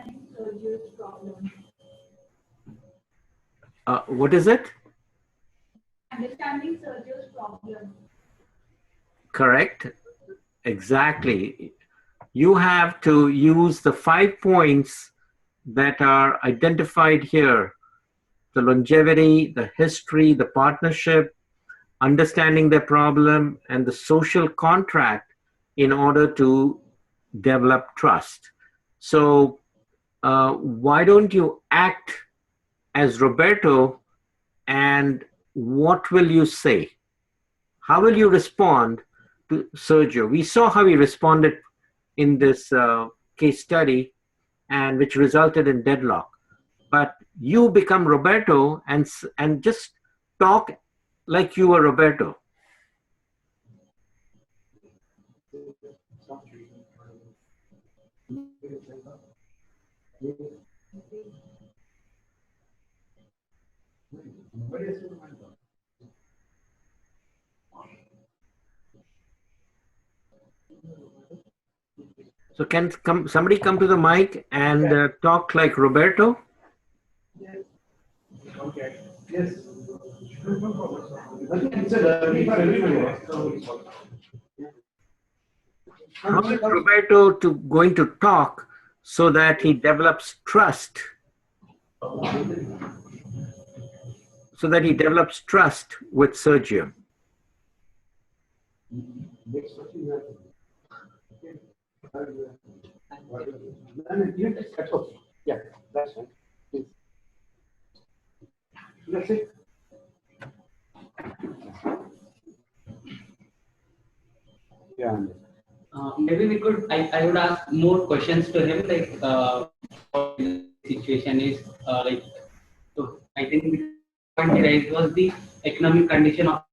Sergio's problem. What is it? Understanding Sergio's problem. Correct. Exactly. You have to use the 5 points that are identified here: the longevity, the history, the partnership, understanding their problem, and the social contract in order to develop trust. So, why don't you act as Roberto, and what will you say? How will you respond to Sergio? We saw how he responded in this case study, and which resulted in deadlock. But you become Roberto and just talk like you were Roberto. So can somebody come to the mic and talk like Roberto? Okay. Yes. How is Roberto going to talk so that he develops trust? So that he develops trust with Sergio. Yeah, that's right. Please. That's it. Yeah. Maybe we could, I would ask more questions to him, like situation is like, so I think the point he raised was the economic condition of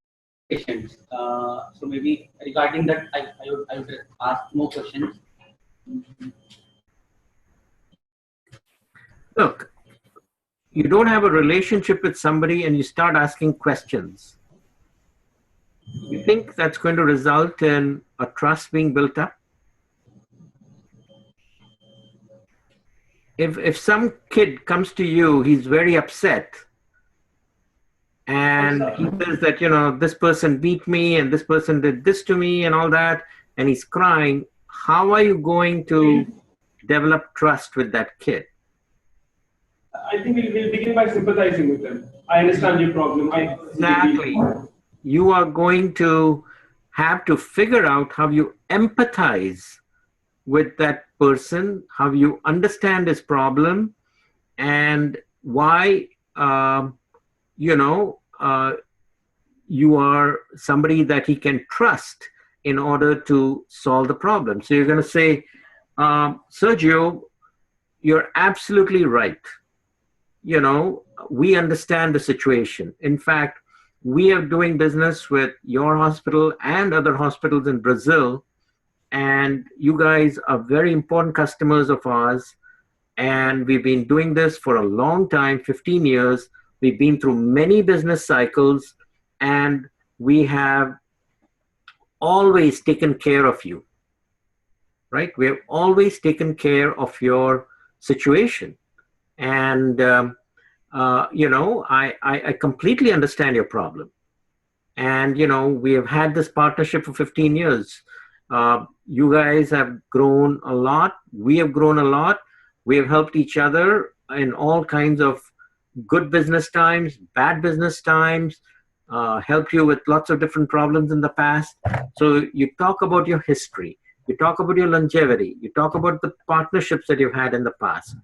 patients. So maybe regarding that, I would ask more questions. Look, you don't have a relationship with somebody and you start asking questions. You think that's going to result in a trust being built up? If some kid comes to you, he's very upset, and he says that, you know, this person beat me and this person did this to me and all that, and he's crying, how are you going to develop trust with that kid? I think we'll begin by sympathizing with them. I understand your problem. Exactly. You are going to have to figure out how you empathize with that person, how you understand his problem, and why, you are somebody that he can trust in order to solve the problem. So you're going to say, Sergio, you're absolutely right. You know, we understand the situation. In fact, we are doing business with your hospital and other hospitals in Brazil, and you guys are very important customers of ours. And we've been doing this for a long time, 15 years. We've been through many business cycles, and we have always taken care of you, right? We have always taken care of your situation. And, I completely understand your problem. And, you know, we have had this partnership for 15 years. You guys have grown a lot. We have grown a lot. We have helped each other in all kinds of good business times, bad business times, helped you with lots of different problems in the past. So you talk about your history. You talk about your longevity. You talk about the partnerships that you've had in the past.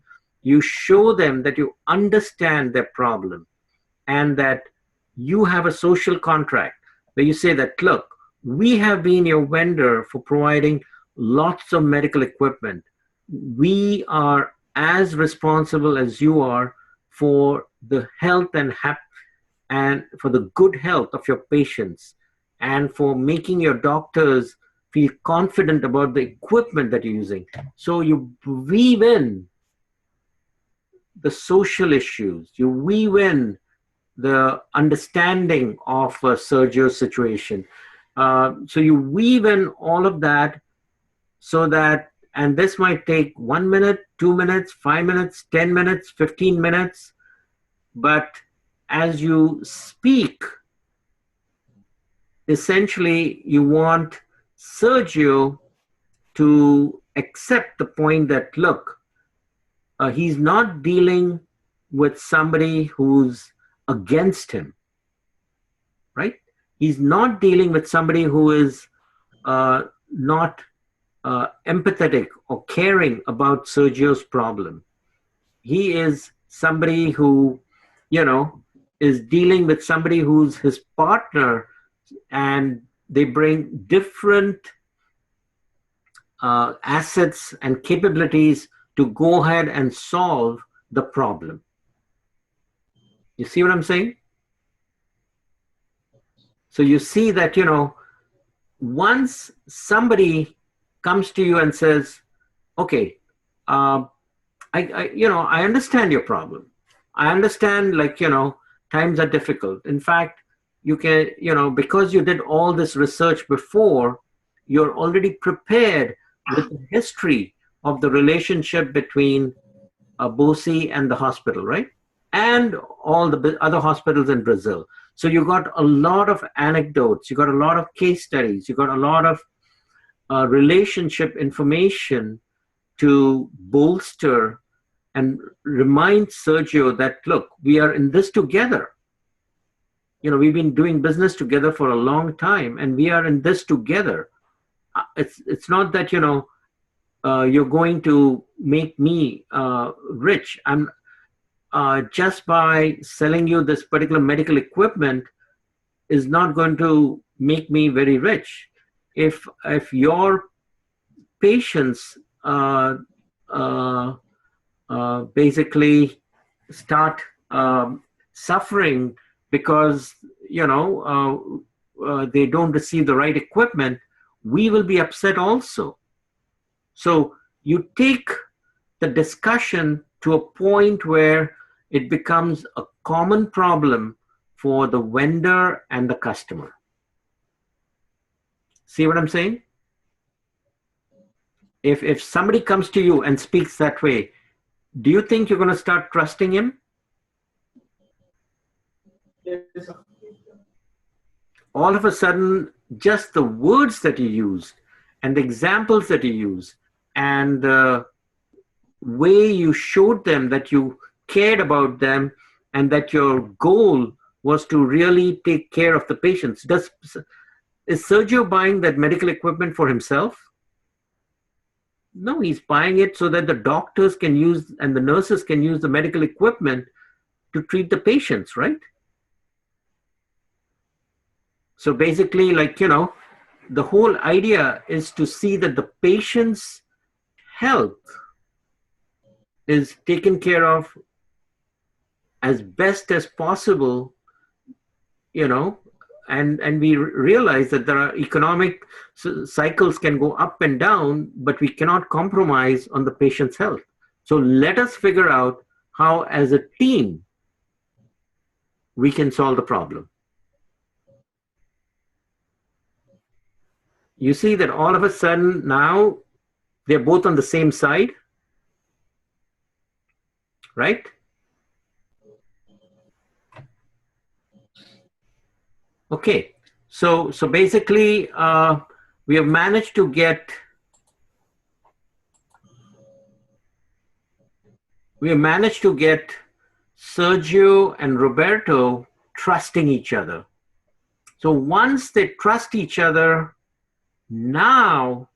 You show them that you understand their problem and that you have a social contract where you say that, look, we have been your vendor for providing lots of medical equipment. We are as responsible as you are for the health and for the good health of your patients, and for making your doctors feel confident about the equipment that you're using. So you weave in the social issues, you weave in the understanding of Sergio's situation. So you weave in all of that so that And this might take 1 minute, 2 minutes, 5 minutes, 10 minutes, 15 minutes. But as you speak, essentially you want Sergio to accept the point that, look, he's not dealing with somebody who's against him, right? He's not dealing with somebody who is not empathetic or caring about Sergio's problem. He is somebody who, is dealing with somebody who's his partner, and they bring different assets and capabilities to go ahead and solve the problem. You see what I'm saying? So you see that, once somebody comes to you and says, okay, I understand your problem. I understand, times are difficult. In fact, you can, because you did all this research before, you're already prepared with the history of the relationship between BOSI and the hospital, right? And all the other hospitals in Brazil. So you got a lot of anecdotes, you got a lot of case studies, you got a lot of relationship information to bolster and remind Sergio that, look, we are in this together. We've been doing business together for a long time, and we are in this together. It's not that, you're going to make me rich. I'm just by selling you this particular medical equipment is not going to make me very rich. If your patients basically start suffering because they don't receive the right equipment, we will be upset also. So you take the discussion to a point where it becomes a common problem for the vendor and the customer. See what I'm saying? If somebody comes to you and speaks that way, do you think you're going to start trusting him? Yes, sir. All of a sudden, just the words that you used and the examples that you used and the way you showed them that you cared about them and that your goal was to really take care of the patients. Is Sergio buying that medical equipment for himself? No, he's buying it so that the doctors can use and the nurses can use the medical equipment to treat the patients, right? So basically, the whole idea is to see that the patient's health is taken care of as best as possible, and we realize that there are economic cycles can go up and down, but we cannot compromise on the patient's health. So let us figure out how, as a team, we can solve the problem. You see that all of a sudden now they're both on the same side, right? Okay, so basically we have managed to get Sergio and Roberto trusting each other. So once they trust each other, now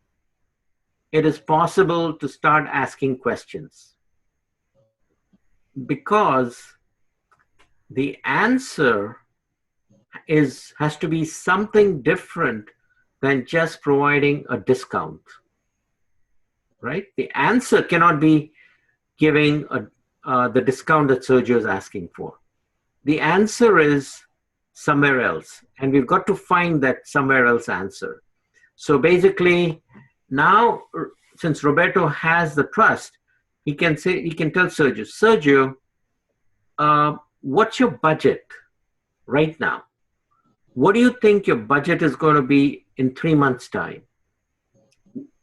it is possible to start asking questions, because the answer has to be something different than just providing a discount, right? The answer cannot be giving the discount that Sergio is asking for. The answer is somewhere else, and we've got to find that somewhere else answer. So basically, now since Roberto has the trust, he can tell Sergio, what's your budget right now? What do you think your budget is going to be in 3 months' time?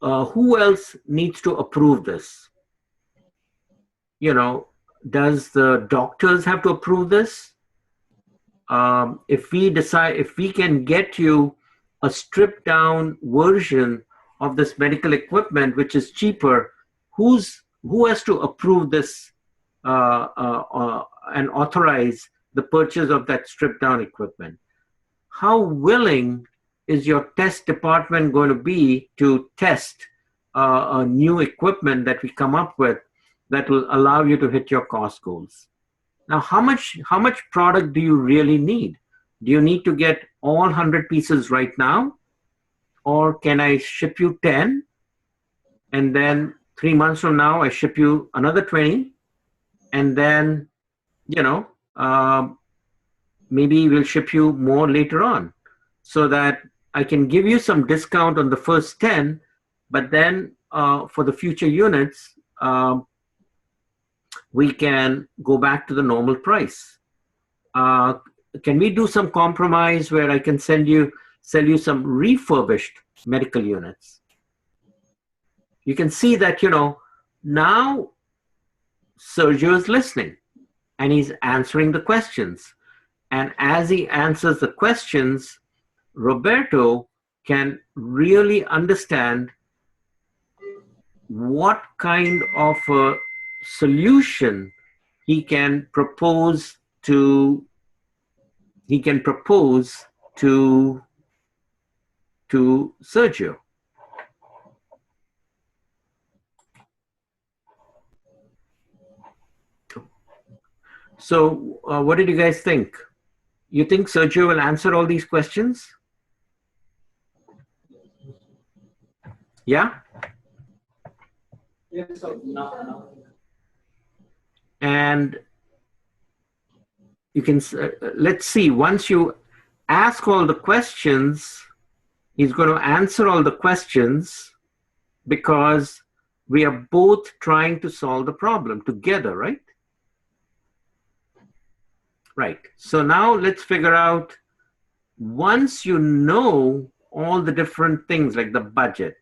who else needs to approve this? You know, does the doctors have to approve this? If we decide, if we can get you a stripped down version of this medical equipment, which is cheaper, who has to approve this and authorize the purchase of that stripped down equipment? How willing is your test department going to be to test a new equipment that we come up with that will allow you to hit your cost goals? Now, how much product do you really need? Do you need to get all 100 pieces right now? Or can I ship you 10? And then 3 months from now, I ship you another 20. And then, you know, maybe we'll ship you more later on so that I can give you some discount on the first 10. But then for the future units, we can go back to the normal price. Can we do some compromise where I can sell you some refurbished medical units? You can see that, you know, now Sergio is listening and he's answering the questions. And as he answers the questions, Roberto can really understand what kind of a solution he can propose to Sergio. So what did you guys think? You think Sergio will answer all these questions? Yeah? Yes, so now. And you can, let's see, once you ask all the questions, he's going to answer all the questions because we are both trying to solve the problem together, right? Right. So now let's figure out, once you know all the different things like the budget,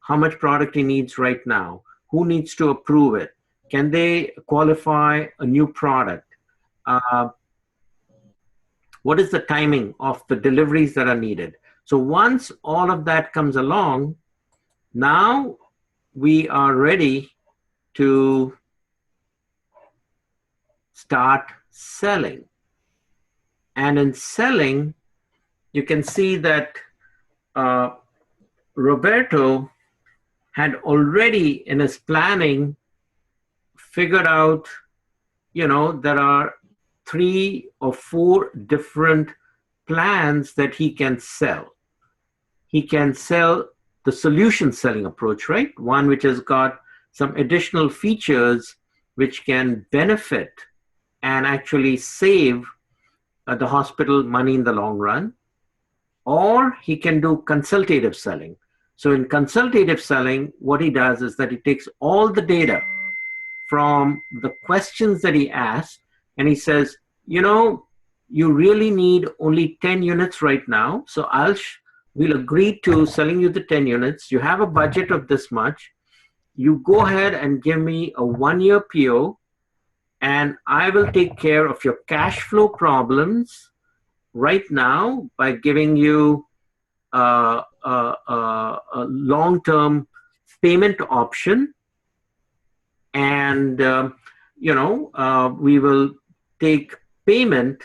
how much product he needs right now, who needs to approve it, can they qualify a new product, what is the timing of the deliveries that are needed. So once all of that comes along, now we are ready to start selling. And in selling, you can see that Roberto had already in his planning figured out, you know, there are 3 or 4 different plans that he can sell. He can sell the solution selling approach, right? One which has got some additional features which can benefit and actually save the hospital money in the long run. Or he can do consultative selling. So in consultative selling, what he does is that he takes all the data from the questions that he asked and he says, you know, you really need only 10 units right now. So we'll agree to selling you the 10 units. You have a budget of this much. You go ahead and give me a 1-year PO and I will take care of your cash flow problems right now by giving you a long-term payment option. And, you know, we will take payment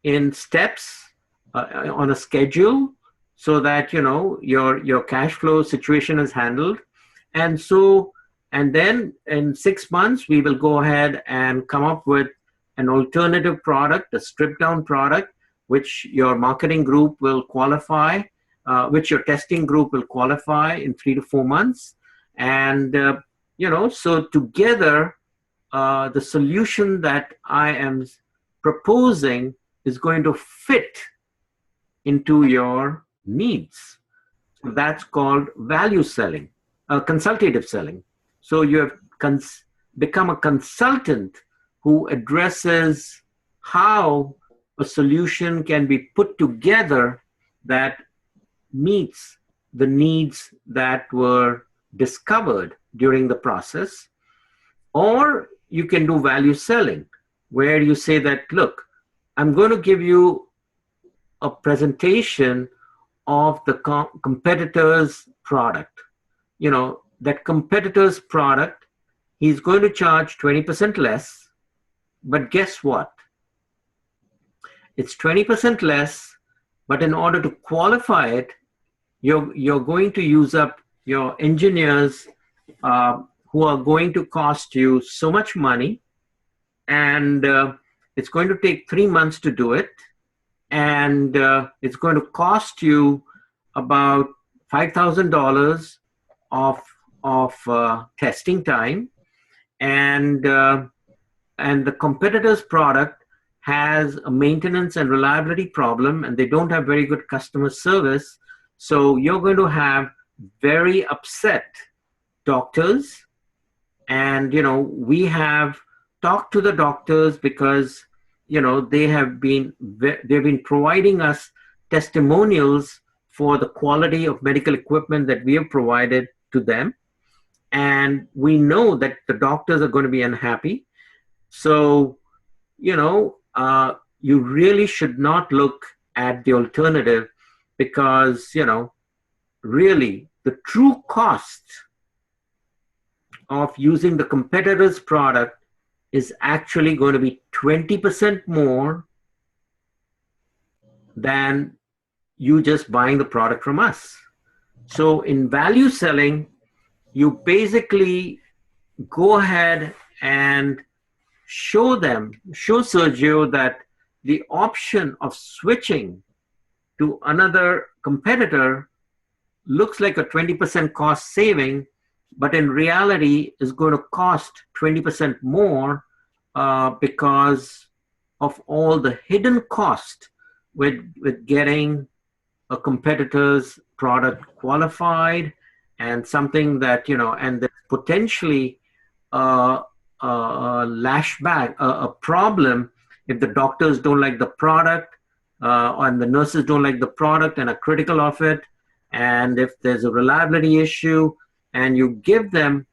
in steps on a schedule so that, you know, your cash flow situation is handled. And so, and then in 6 months, we will go ahead and come up with an alternative product, a stripped down product, which your marketing group will qualify, which your testing group will qualify in 3 to 4 months. And, you know, so together, the solution that I am proposing is going to fit into your needs. So that's called value selling, consultative selling. So you have become a consultant who addresses how a solution can be put together that meets the needs that were discovered during the process. Or you can do value selling, where you say that, look, I'm going to give you a presentation of the competitor's product. You know, that competitor's product, he's going to charge 20% less, but guess what? It's 20% less, but in order to qualify it, you're going to use up your engineers who are going to cost you so much money, and it's going to take 3 months to do it, and it's going to cost you about $5,000 of testing time, and the competitor's product has a maintenance and reliability problem, and they don't have very good customer service. So you're going to have very upset doctors. And, you know, we have talked to the doctors because, you know, they've been providing us testimonials for the quality of medical equipment that we have provided to them. And we know that the doctors are going to be unhappy. So, you know, you really should not look at the alternative, because, you know, really the true cost of using the competitor's product is actually going to be 20% more than you just buying the product from us. So in value selling, you basically go ahead and show Sergio that the option of switching to another competitor looks like a 20% cost saving, but in reality is going to cost 20% more because of all the hidden cost with getting a competitor's product qualified, and something that, you know, and there's potentially a lashback, a problem if the doctors don't like the product, and the nurses don't like the product and are critical of it, and if there's a reliability issue, and you give them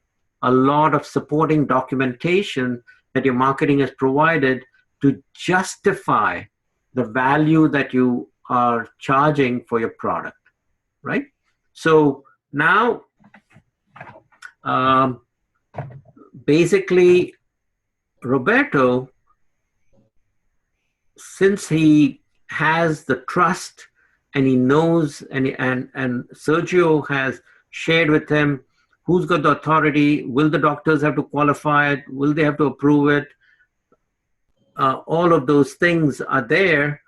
a lot of supporting documentation that your marketing has provided to justify the value that you are charging for your product, right? So now, basically, Roberto, since he has the trust and he knows, and Sergio has shared with him who's got the authority, will the doctors have to qualify it, will they have to approve it, all of those things are there.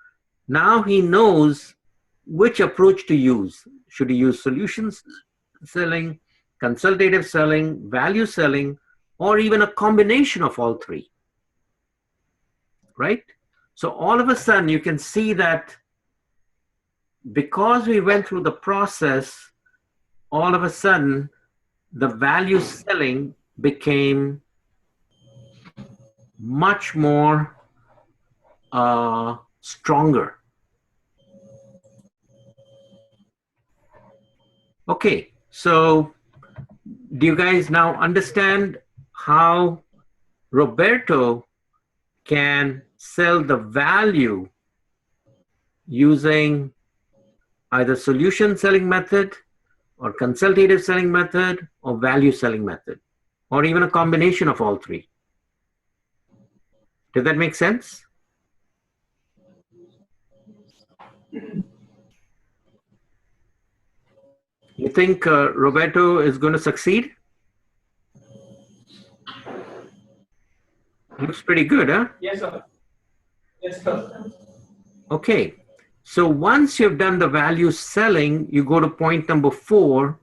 Now he knows which approach to use. Should he use solutions selling, consultative selling, value selling, or even a combination of all three, right? So all of a sudden you can see that because we went through the process, all of a sudden the value selling became much more stronger. Okay, so do you guys now understand how Roberto can sell the value using either solution selling method or consultative selling method or value selling method, or even a combination of all three? Did that make sense? You think Roberto is going to succeed? Looks pretty good, huh? Yes, sir. Yes, sir. Okay. So once you've done the value selling, you go to point number 4,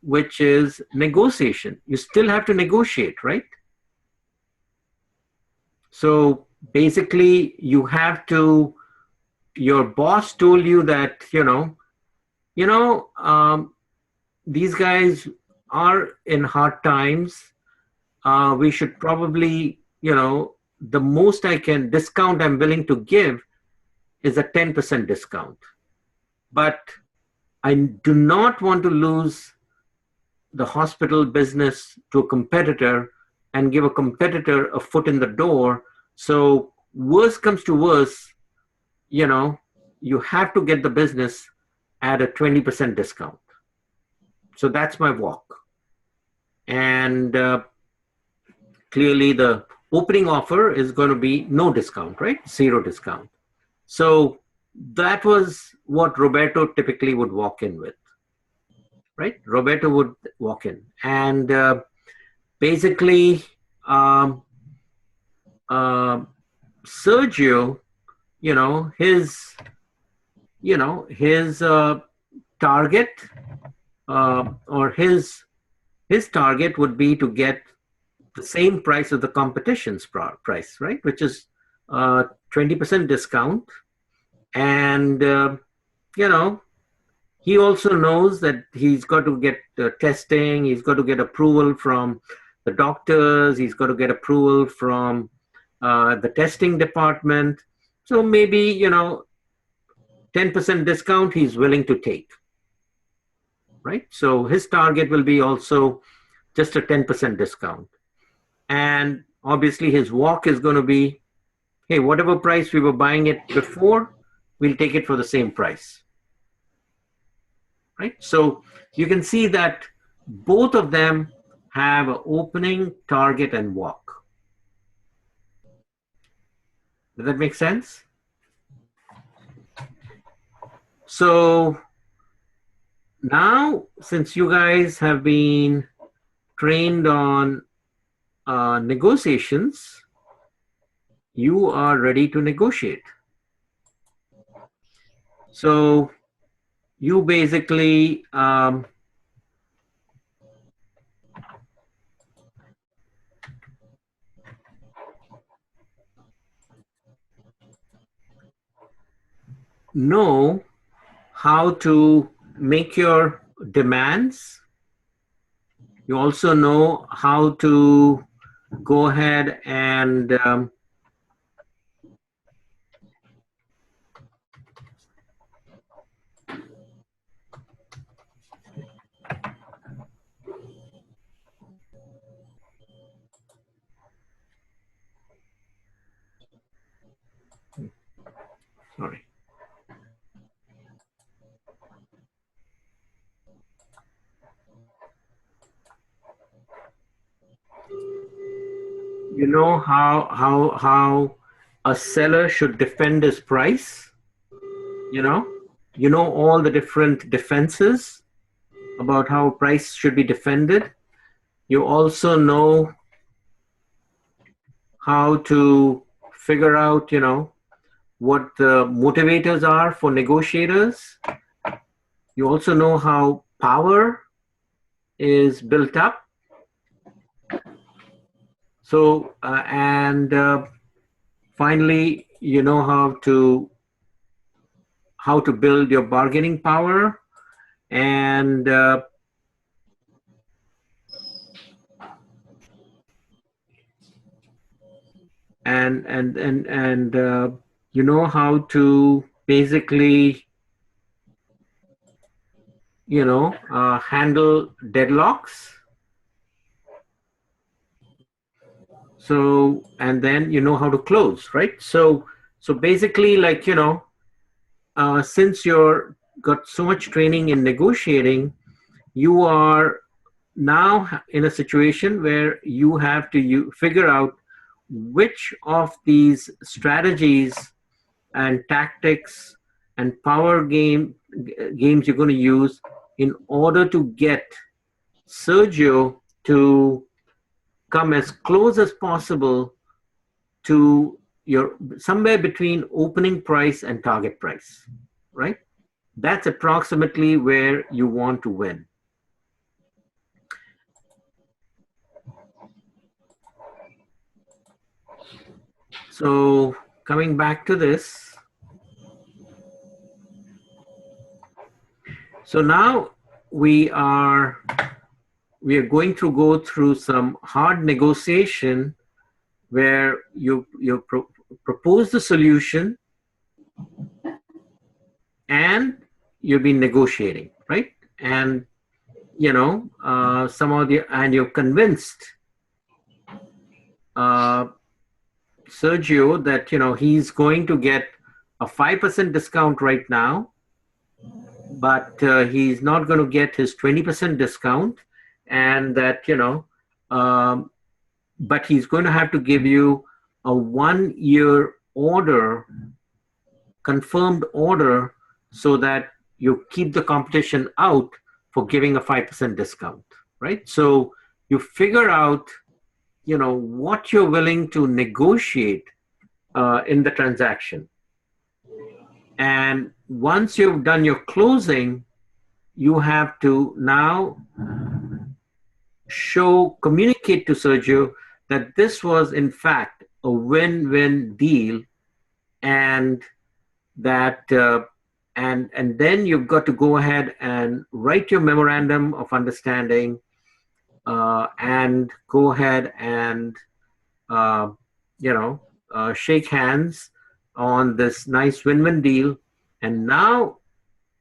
which is negotiation. You still have to negotiate, right? So basically you have to, your boss told you that, these guys are in hard times. We should probably, the most discount I'm willing to give is a 10% discount. But I do not want to lose the hospital business to a competitor and give a competitor a foot in the door. So worst comes to worst, you have to get the business at a 20% discount. So that's my walk. And clearly the opening offer is going to be no discount, right? Zero discount. So that was what Roberto typically would walk in with, right? Roberto would walk in. And basically, Sergio, his target or his target would be to get the same price of the competition's price, right? Which is 20% discount. And, he also knows that he's got to get testing, he's got to get approval from the doctors, he's got to get approval from the testing department. So maybe, 10% discount he's willing to take, right? So his target will be also just a 10% discount. And obviously his walk is going to be, hey, whatever price we were buying it before, we'll take it for the same price, right? So you can see that both of them have an opening, target, and walk. Does that make sense? So now, since you guys have been trained on negotiations, you are ready to negotiate. So you basically know how to make your demands. You also know how to go ahead and sorry. You know how a seller should defend his price. You know all the different defenses about how price should be defended. You also know how to figure out, what the motivators are for negotiators. You also know how power is built up. So, and finally, you know how to build your bargaining power, and you know how to basically, handle deadlocks. So, and then you know how to close, right? So basically, like, since you're got so much training in negotiating, you are now in a situation where you have to figure out which of these strategies and tactics and power games you're going to use in order to get Sergio to come as close as possible to your somewhere between opening price and target price, right? That's approximately where you want to win. So coming back to this, so now we are going to go through some hard negotiation where you propose the solution and you've been negotiating. right? And some of the, and you've convinced Sergio that he's going to get a 5% discount right now, but he's not going to get his 20% discount, and that but he's going to have to give you a 1-year order, confirmed order, so that you keep the competition out for giving a 5% discount, right? So you figure out what you're willing to negotiate in the transaction. And once you've done your closing, you have to now communicate to Sergio that this was in fact a win-win deal, and that and then you've got to go ahead and write your memorandum of understanding, and go ahead and shake hands on this nice win-win deal. And now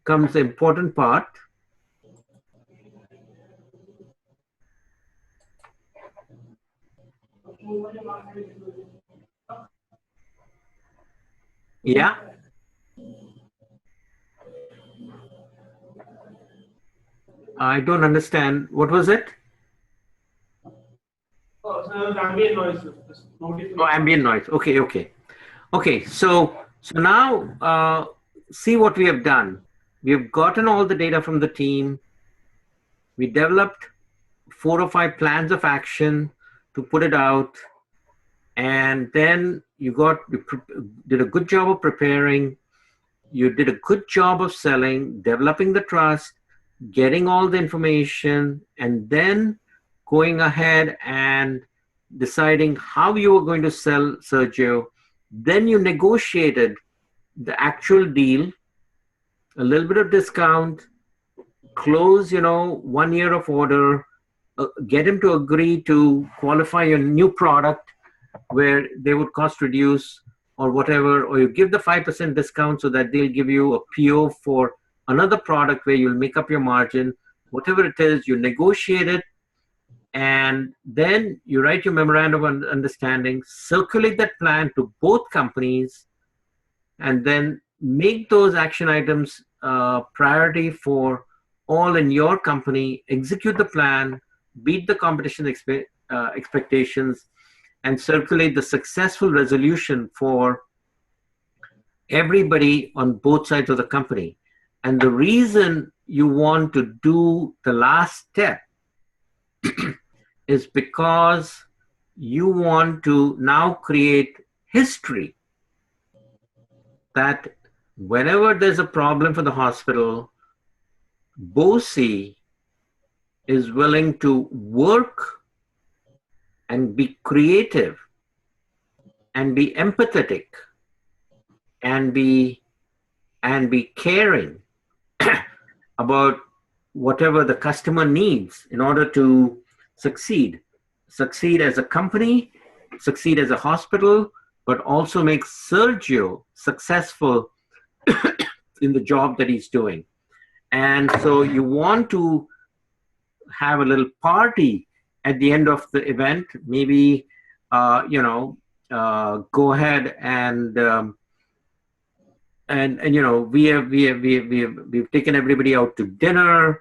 comes the important part. Yeah. I don't understand. What was it? Oh, so there was ambient noise. Oh, ambient noise. Okay. So now, see what we have done. We have gotten all the data from the team. We developed 4 or 5 plans of action to put it out, and then you did a good job of preparing. You did a good job of selling, developing the trust, getting all the information, and then going ahead and deciding how you were going to sell Sergio. Then you negotiated the actual deal, a little bit of discount, close 1 year of order, get him to agree to qualify your new product where they would cost reduce or whatever, or you give the 5% discount so that they'll give you a PO for another product where you'll make up your margin. Whatever it is, you negotiate it, and then you write your memorandum of understanding, circulate that plan to both companies, and then make those action items priority for all in your company, execute the plan, beat the competition expectations, and circulate the successful resolution for everybody on both sides of the company. And the reason you want to do the last step is because you want to now create history that whenever there's a problem for the hospital, BOSI is willing to work and be creative and be empathetic and be caring about whatever the customer needs in order to succeed as a company, succeed as a hospital, but also make Sergio successful in the job that he's doing. And so you want to have a little party at the end of the event, maybe go ahead and we've taken everybody out to dinner,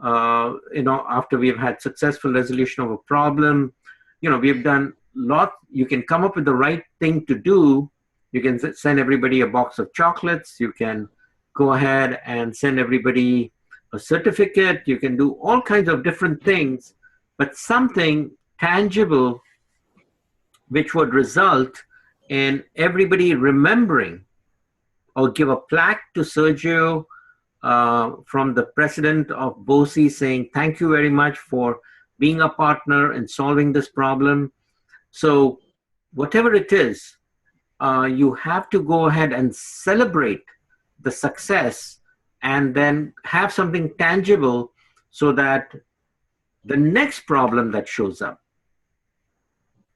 after we've had successful resolution of a problem. We've done lot. You can come up with the right thing to do. You can send everybody a box of chocolates. You can go ahead and send everybody a certificate. You can do all kinds of different things, but something tangible which would result in everybody remembering, or give a plaque to Sergio from the president of BOSI saying, thank you very much for being a partner in solving this problem. So whatever it is, you have to go ahead and celebrate the success and then have something tangible so that the next problem that shows up,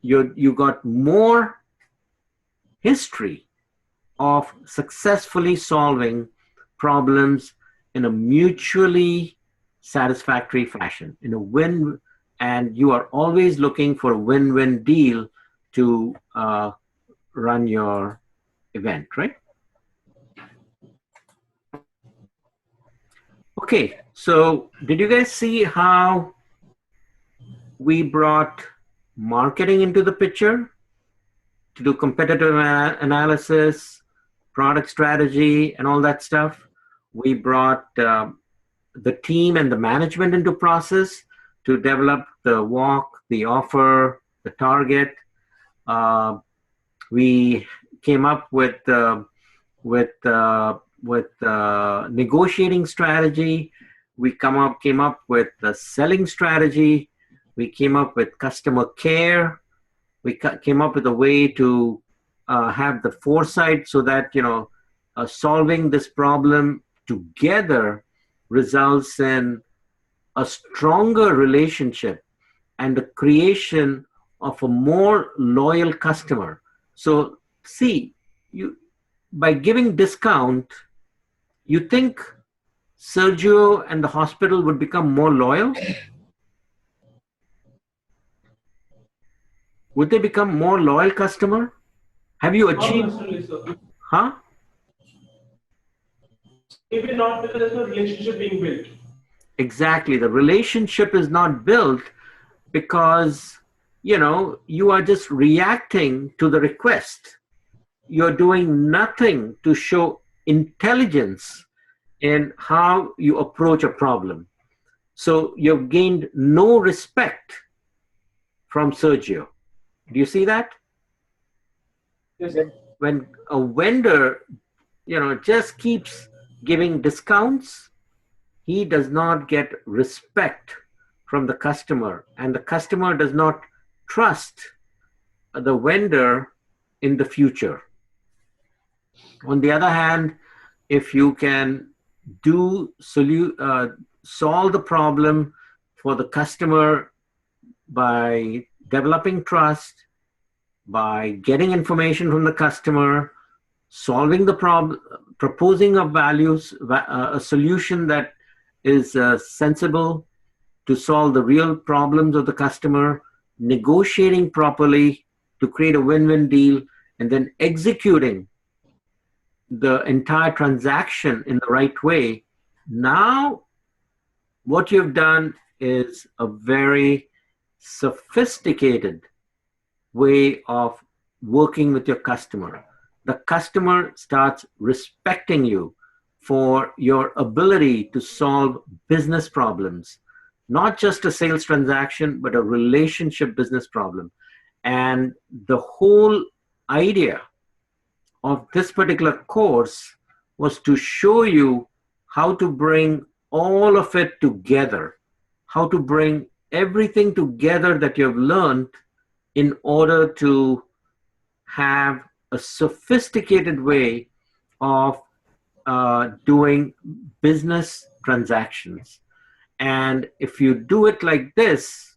you got more history of successfully solving problems in a mutually satisfactory fashion, in a win, and you are always looking for a win-win deal to run your event, right? Okay, so did you guys see how we brought marketing into the picture to do competitive analysis, product strategy, and all that stuff? We brought the team and the management into process to develop the walk, the offer, the target. Uh, we came up with negotiating strategy. We came up with the selling strategy. We came up with customer care. We came up with a way to have the foresight so that solving this problem together results in a stronger relationship and the creation of a more loyal customer. So see, you by giving discount, you think Sergio and the hospital would become more loyal? Would they become more loyal customer? Have you Not achieved? necessarily, sir. Huh? Maybe not because there's no relationship being built. Exactly. The relationship is not built because you are just reacting to the request. You're doing nothing to show intelligence in how you approach a problem. So you've gained no respect from Sergio. Do you see that? Yes, sir. When a vendor, just keeps giving discounts, he does not get respect from the customer, and the customer does not trust the vendor in the future. On the other hand, if you can solve the problem for the customer by developing trust, by getting information from the customer, solving the problem, proposing a solution that is sensible to solve the real problems of the customer, negotiating properly to create a win-win deal, and then executing the entire transaction in the right way. Now, what you've done is a very sophisticated way of working with your customer. The customer starts respecting you for your ability to solve business problems, not just a sales transaction, but a relationship business problem. And the whole idea of this particular course was to show you how to bring all of it together, how to bring everything together that you've learned in order to have a sophisticated way of doing business transactions. And if you do it like this,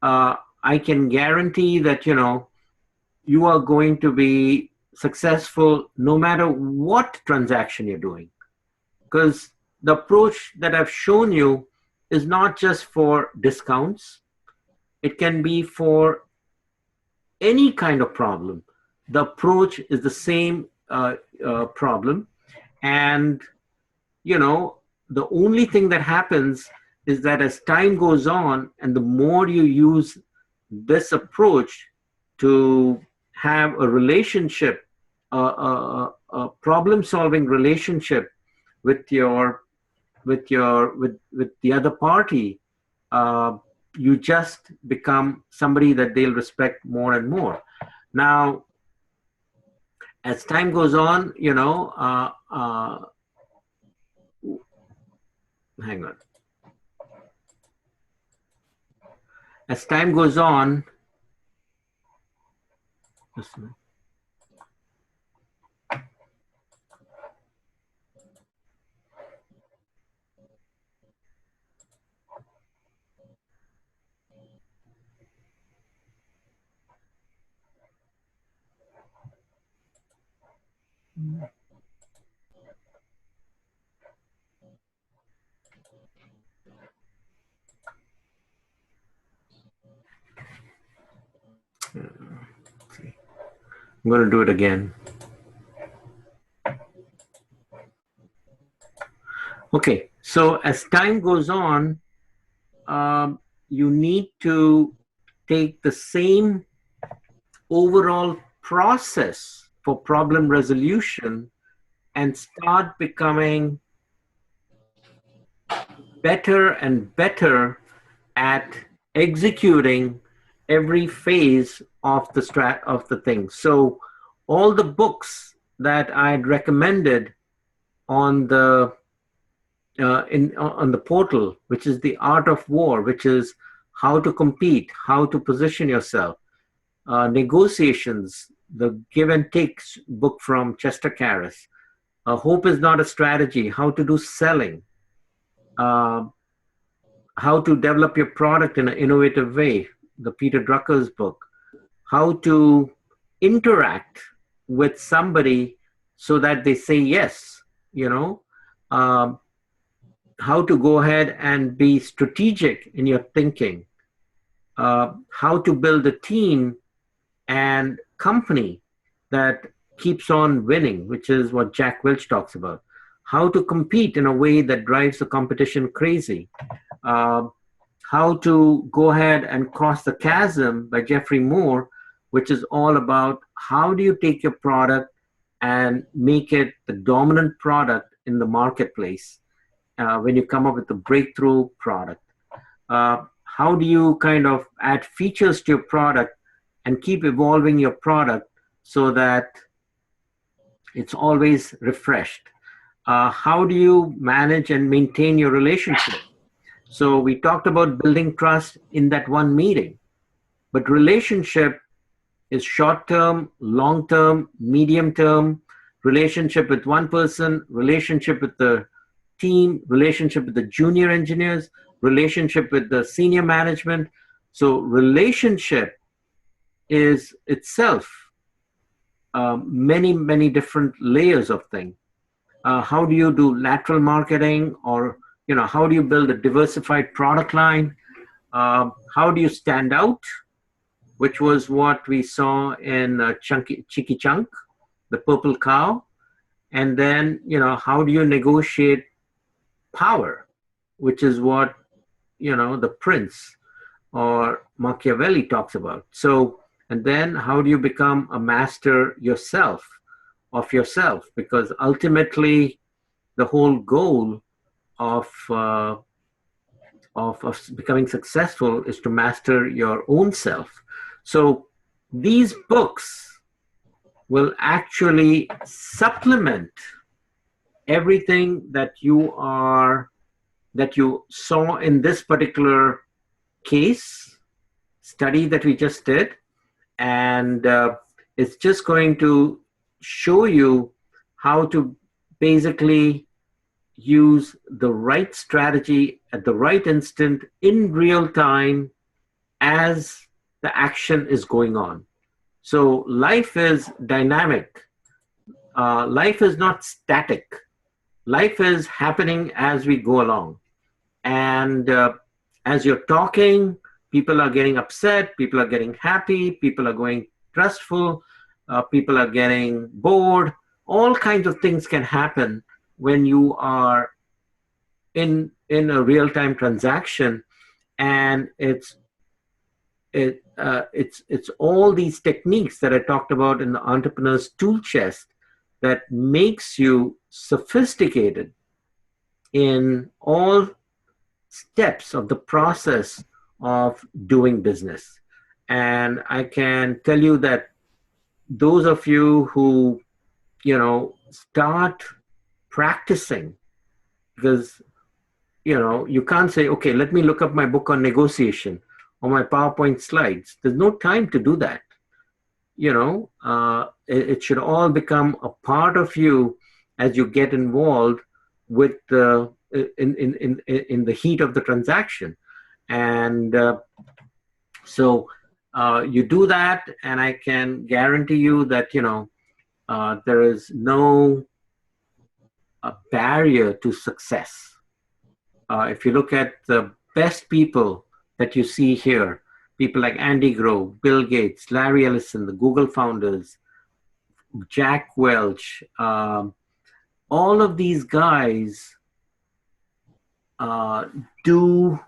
I can guarantee that you are going to be successful no matter what transaction you're doing. Because the approach that I've shown you is not just for discounts, it can be for any kind of problem. The approach is the same problem. And, the only thing that happens is that as time goes on and the more you use this approach to have a relationship, a problem-solving relationship with the other party, you just become somebody that they'll respect more and more. Now, as time goes on, hang on. As time goes on, I'm going to do it again. Okay, so as time goes on, you need to take the same overall process for problem resolution and start becoming better and better at executing every phase of the thing. So all the books that I'd recommended on the on the portal, which is The Art of War, which is how to compete, how to position yourself, negotiations, the Give and Takes book from Chester Karras, Hope is Not a Strategy, how to do selling, uh, how to develop your product in an innovative way, the Peter Drucker's book, how to interact with somebody so that they say yes, you know, um, how to go ahead and be strategic in your thinking, how to build a team and company that keeps on winning, which is what Jack Welch talks about, how to compete in a way that drives the competition crazy, uh, how to go ahead and cross the chasm by Jeffrey Moore, which is all about how do you take your product and make it the dominant product in the marketplace when you come up with a breakthrough product. How do you kind of add features to your product and keep evolving your product so that it's always refreshed? How do you manage and maintain your relationship? So we talked about building trust in that one meeting, but relationship is short term, long term, medium term, relationship with one person, relationship with the team, relationship with the junior engineers, relationship with the senior management. So relationship is itself many different layers of thing. How do you do lateral marketing, or how do you build a diversified product line? How do you stand out, which was what we saw in Chicky Chunk, the purple cow. And then, how do you negotiate power, which is what, the prince or Machiavelli talks about. So, and then how do you become a master yourself of yourself? Because ultimately the whole goal of becoming successful is to master your own self. So these books will actually supplement everything that you saw in this particular case study that we just did, and it's just going to show you how to basically use the right strategy at the right instant in real time as the action is going on. So life is dynamic. Life is not static. Life is happening as we go along. And as you're talking, people are getting upset, people are getting happy, people are going trustful, people are getting bored. All kinds of things can happen when you are in a real-time transaction, and it's all these techniques that I talked about in the entrepreneur's tool chest that makes you sophisticated in all steps of the process of doing business. And I can tell you that those of you who, start practicing, because, you can't say, okay, let me look up my book on negotiation or my PowerPoint slides. There's no time to do that. It should all become a part of you as you get involved with the in the heat of the transaction. And so you do that, and I can guarantee you that there is no barrier to success. If you look at the best people that you see here, people like Andy Grove, Bill Gates, Larry Ellison, the Google founders, Jack Welch, all of these guys do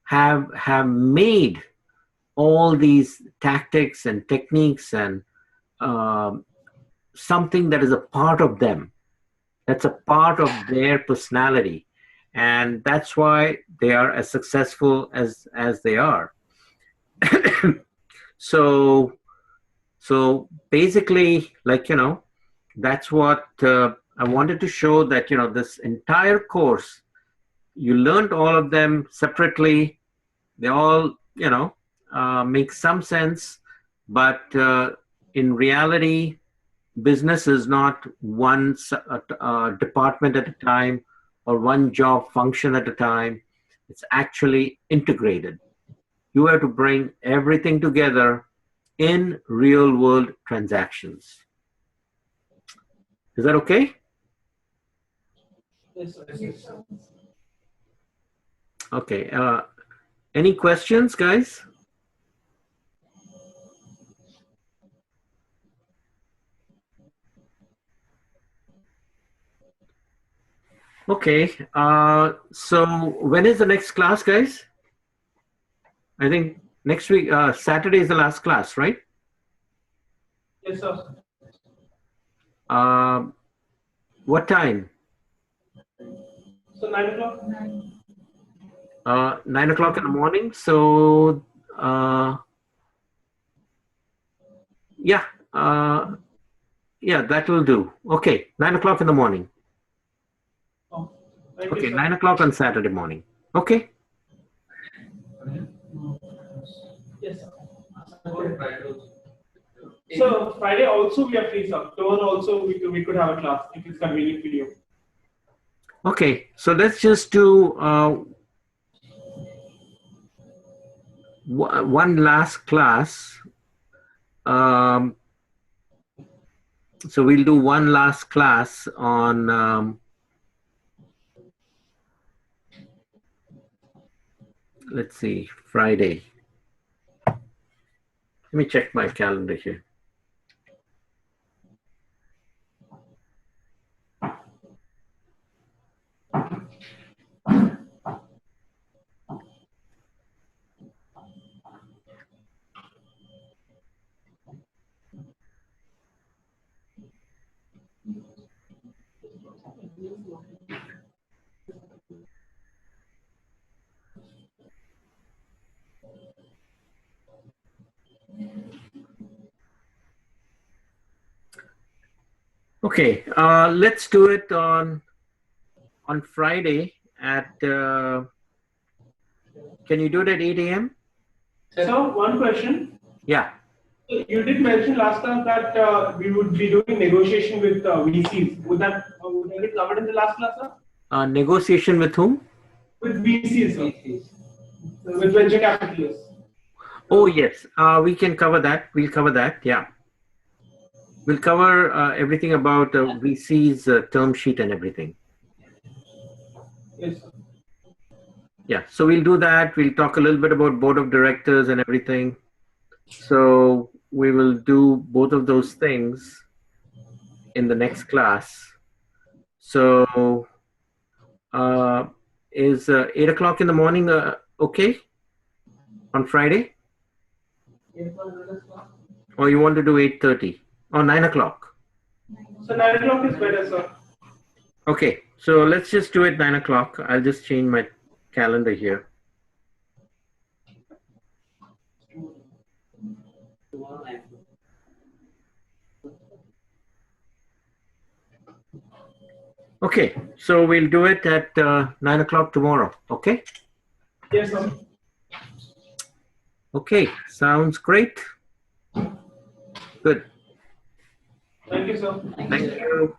have made all these tactics and techniques and something that is a part of them, that's a part of their personality, and that's why they are as successful as they are. so basically, like, that's what I wanted to show, that this entire course, you learned all of them separately. They all make some sense, but in reality, business is not one department at a time or one job function at a time. It's actually integrated. You have to bring everything together in real world transactions. Is that okay? Yes, sir. Yes, sir. Okay. Any questions, guys? Okay. So when is the next class, guys? I think next week, Saturday is the last class, right? Yes, sir. What time? So 9 o'clock? 9 o'clock in the morning. So, yeah, that will do. Okay, 9 o'clock in the morning. Oh, thank Okay, you, sir. 9 o'clock on Saturday morning. Okay. Yes, sir. So Friday also we are free, sir. Tomorrow also we could have a class if it's convenient for you. Okay, so let's just do one last class. So we'll do one last class on, let's see, Friday. Let me check my calendar here. Okay, let's do it on Friday at. Can you do it at 8 a.m.? So one question. Yeah. You did mention last time that we would be doing negotiation with VCs. Would that be covered in the last class, sir? Negotiation with whom? With VCs, sir. With venture capitalists. Oh, yes. We can cover that. We'll cover that. Yeah. We'll cover everything about VC's term sheet and everything. Yes, sir. Yeah. So we'll do that. We'll talk a little bit about board of directors and everything. So we will do both of those things in the next class. So is 8 o'clock in the morning okay on Friday? Or you want to do 8:30 or 9 o'clock? So 9 o'clock is better, sir. Okay, so let's just do it 9 o'clock. I'll just change my calendar here. Okay, so we'll do it at 9 o'clock tomorrow. Okay? Yes, sir. Okay, sounds great. Good. Thank you, sir. Thank you.